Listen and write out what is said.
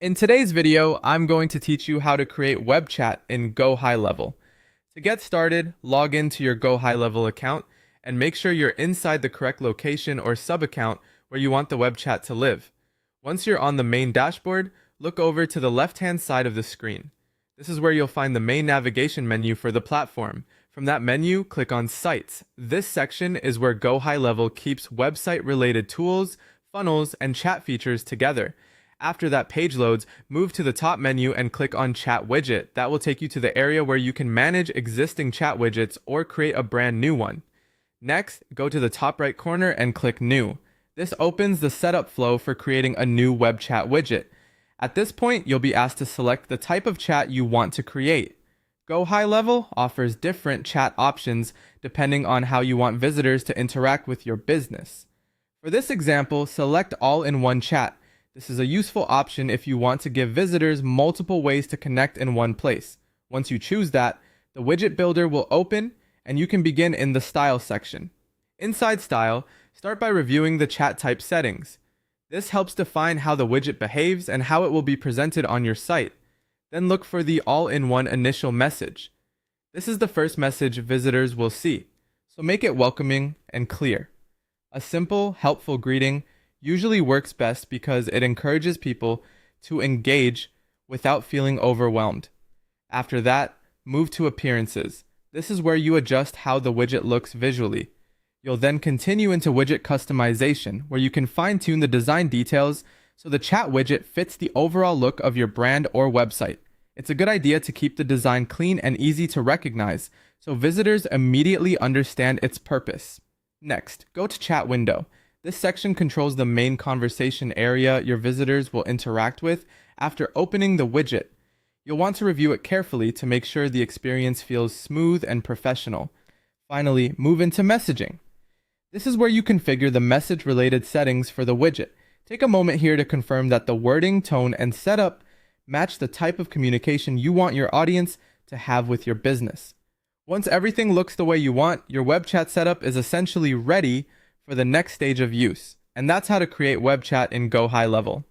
In today's video, I'm going to teach you how to create Webchat in Gohighlevel. To get started, log into your Gohighlevel account and make sure you're inside the correct location or sub-account where you want the Webchat to live. Once you're on the main dashboard, look over to the left-hand side of the screen. This is where you'll find the main navigation menu for the platform. From that menu, click on Sites. This section is where Gohighlevel keeps website-related tools, funnels, and chat features together. After that page loads, move to the top menu and click on Chat Widget. That will take you to the area where you can manage existing chat widgets or create a brand new one. Next, go to the top right corner and click New. This opens the setup flow for creating a new web chat widget. At this point, you'll be asked to select the type of chat you want to create. Gohighlevel offers different chat options depending on how you want visitors to interact with your business. For this example, select All-in-One Chat. This is a useful option if you want to give visitors multiple ways to connect in one place. Once you choose that, the widget builder will open and you can begin in the Style section. Inside Style, start by reviewing the chat type settings. This helps define how the widget behaves and how it will be presented on your site. Then look for the all-in-one initial message. This is the first message visitors will see, so make it welcoming and clear. A simple, helpful greeting usually works best because it encourages people to engage without feeling overwhelmed. After that, move to Appearances. This is where you adjust how the widget looks visually. You'll then continue into widget customization, where you can fine-tune the design details so the chat widget fits the overall look of your brand or website. It's a good idea to keep the design clean and easy to recognize, so visitors immediately understand its purpose. Next, go to Chat Window. This section controls the main conversation area your visitors will interact with after opening the widget. You'll want to review it carefully to make sure the experience feels smooth and professional. Finally, move into Messaging. This is where you configure the message-related settings for the widget. Take a moment here to confirm that the wording, tone, and setup match the type of communication you want your audience to have with your business. Once everything looks the way you want, your web chat setup is essentially ready for the next stage of use. And that's how to create web chat in Gohighlevel.